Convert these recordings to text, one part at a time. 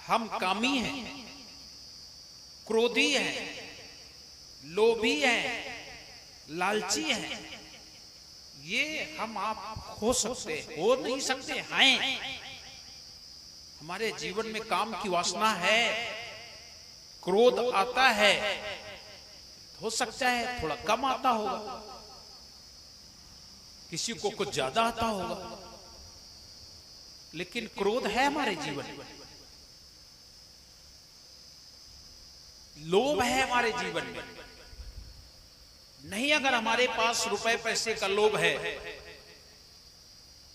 हम कामी हैं, क्रोधी हैं, लोभी हैं, लालची हैं। ये हम आप हो सकते, हो नहीं सकते, हैं। हमारे जीवन में काम की वासना है, क्रोध आता है, हो सकता है थोड़ा कम आता होगा, किसी को कुछ ज्यादा आता होगा, लेकिन क्रोध है हमारे जीवन में, लोभ है हमारे जीवन में। नहीं, अगर हमारे पास रुपए पैसे का लोभ है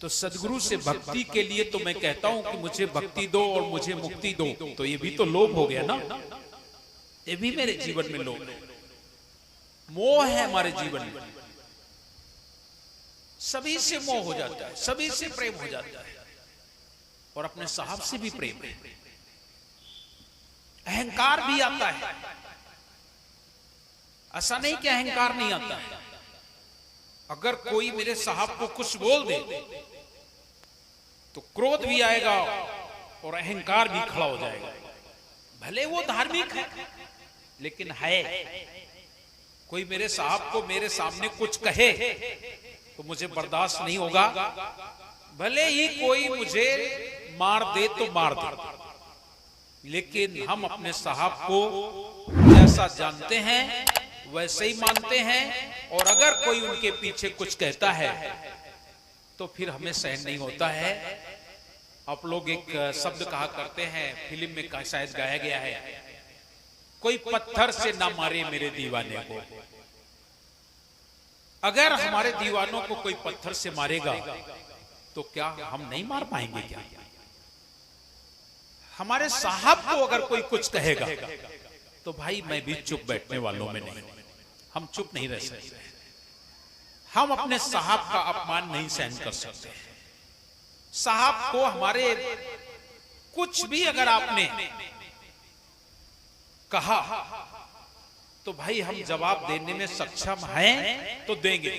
तो सदगुरु से भक्ति के लिए तो मैं कहता हूं कि मुझे भक्ति दो और मुझे मुक्ति दो, तो ये भी तो लोभ हो गया ना, ये भी मेरे जीवन में लोभ है, मोह है हमारे जीवन में। सभी से मोह हो जाता है, सभी से प्रेम हो जाता है, और अपने साहब से भी प्रेम है। अहंकार भी आता है, ऐसा नहीं कि अहंकार नहीं आता है। अगर कोई मेरे साहब को कुछ बोल दे तो क्रोध भी आएगा और अहंकार भी खड़ा हो जाएगा। भले वो धार्मिक है, लेकिन है, कोई मेरे साहब को मेरे सामने कुछ कहे तो मुझे बर्दाश्त नहीं होगा, भले ही कोई मुझे मार दे तो मार दे, लेकिन हम अपने साहब को जैसा जानते हैं वैसे ही मानते हैं। और अगर कोई उनके पीछे कुछ कहता है तो फिर हमें सहन नहीं होता है। आप लोग एक शब्द कहा करते हैं, फिल्म में शायद गाया गया है, कोई पत्थर से ना मारे मेरे दीवाने को। अगर हमारे दीवानों को कोई पत्थर से मारेगा तो क्या हम नहीं मार पाएंगे? क्या हमारे साहब को अगर कोई कुछ कहेगा तो भाई मैं भी चुप बैठने वालों में नहीं, हम चुप नहीं रह सकते। हम अपने साहब का अपमान नहीं सहन कर सकते। साहब को हमारे कुछ भी अगर आपने कहा तो भाई हम जवाब देने में सक्षम हैं तो देंगे।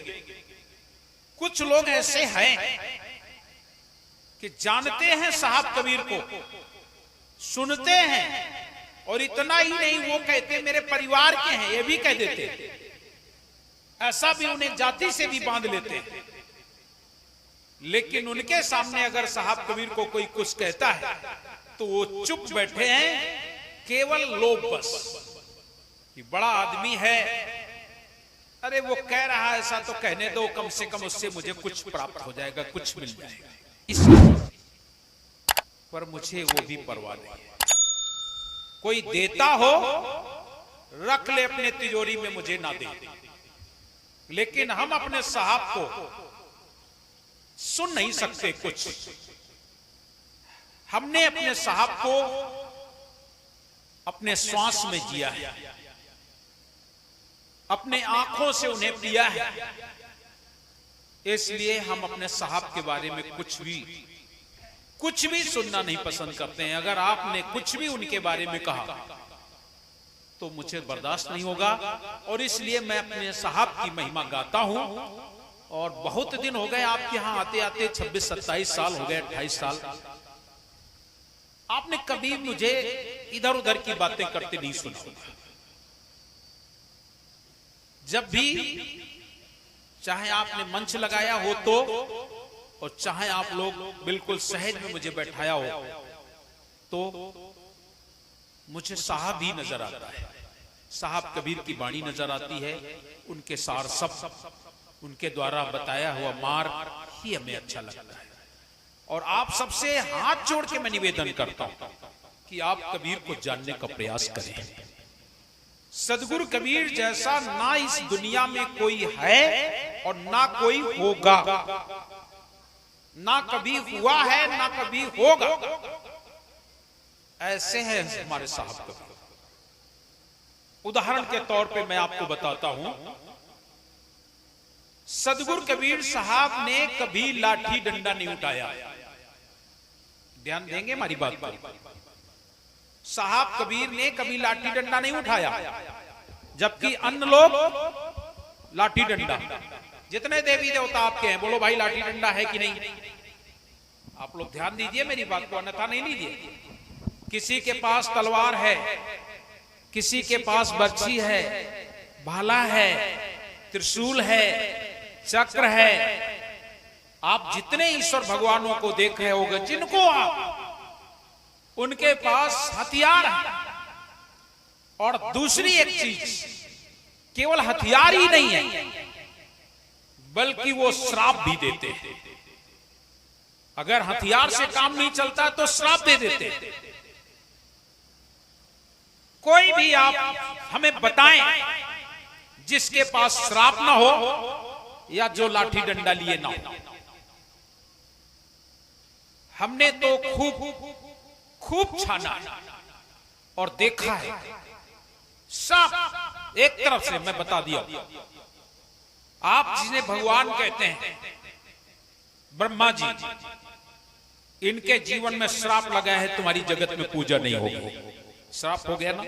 कुछ लोग ऐसे हैं कि जानते हैं साहब कबीर को, सुनते हैं, और इतना ही नहीं, वो कहते मेरे परिवार के हैं, ये भी कह देते, ऐसा भी उन्हें जाति से भी बांध लेते हैं। लेकिन उनके सामने अगर साहब कबीर को कोई कुछ कहता है तो वो चुप बैठे हैं, केवल लोभ बस कि बड़ा आदमी है, अरे वो कह रहा है ऐसा तो कहने दो, कम से कम उससे मुझे कुछ प्राप्त हो जाएगा, कुछ मिल जाएगा, इसलिए। पर मुझे वो भी परवाह नहीं है। कोई देता हो रख ले अपने तिजोरी में, मुझे ना दे, लेकिन हम अपने साहब को सुन नहीं सकते कुछ। हमने अपने साहब को अपने श्वास में जिया है, अपने आंखों से उन्हें पिया है, इसलिए हम अपने साहब के बारे में कुछ भी सुनना नहीं पसंद करते हैं। अगर आपने कुछ भी उनके बारे में कहा तो मुझे बर्दाश्त नहीं होगा, और इसलिए मैं अपने साहब की महिमा गाता हूं। और बहुत दिन हो गए आपके यहां आते आते, 26-27 साल हो गए, 28 साल। आपने कभी मुझे इधर उधर की बातें करते नहीं सुना। जब भी चाहे आपने मंच लगाया हो तो, और चाहे आप लोग बिल्कुल सहज में मुझे बैठाया हो, तो मुझे साहब ही नजर आता है। साहब कबीर की वाणी नजर आती है, उनके सार सब, उनके द्वारा बताया हुआ मार्ग ही हमें अच्छा लगता है। और आप सबसे हाथ जोड़ के मैं निवेदन करता हूं कि आप कबीर को जानने का प्रयास करें। सदगुरु कबीर जैसा ना इस दुनिया में कोई है और ना कोई होगा, ना कभी हुआ है ना कभी होगा। ऐसे हैं हमारे साहब कबीर। उदाहरण के तौर पे मैं आपको बताता हूं, सदगुरु कबीर साहब ने कभी लाठी डंडा नहीं उठाया। ध्यान देंगे हमारी बात पर। साहब कबीर ने कभी लाठी डंडा नहीं उठाया, जबकि अन्य लोग लाठी डंडा। जितने देवी देवता आपके हैं, बोलो भाई लाठी डंडा है कि नहीं? आप लोग ध्यान दीजिए मेरी बात को, अन्यथा नहीं लीजिए। किसी के पास तलवार है, किसी के पास बर्छी है, भाला है, त्रिशूल है, चक्र है। आप जितने ईश्वर भगवानों को देख रहे होंगे, जिनको आप, उनके पास हथियार है। और दूसरी एक चीज, केवल हथियार ही नहीं है, बल्कि वो श्राप भी देते हैं। अगर हथियार से काम नहीं चलता तो श्राप दे देते हैं। कोई भी आप हमें बताएं जिसके पास श्राप ना हो या जो लाठी डंडा लिए ना हो। हमने तो खूब छाना और देखा है। सब एक तरफ से मैं बता दिया, आप जिन्हें भगवान कहते हैं, ब्रह्मा जी, इनके जीवन में श्राप लगा है, तुम्हारी जगत में पूजा नहीं होगी। श्राप हो गया ना।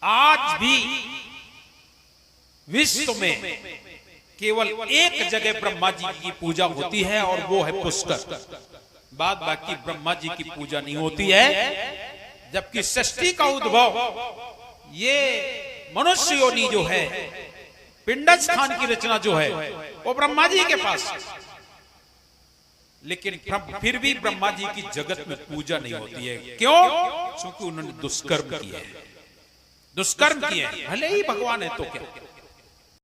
आज भी विश्व में केवल एक जगह ब्रह्मा जी की पूजा होती है और वो है पुष्कर। बाद बाकी ब्रह्मा जी की पूजा नहीं होती है। जबकि सृष्टि का उद्भव, ये मनुष्य योनि जो है, पिंडज खान की रचना जो है, वो ब्रह्मा जी के पास। लेकिन फिर भी ब्रह्मा जी की जगत में पूजा नहीं होती है। क्यों? क्योंकि उन्होंने दुष्कर्म किए हैं। दुष्कर्म किए हैं। भले ही भगवान है तो क्या।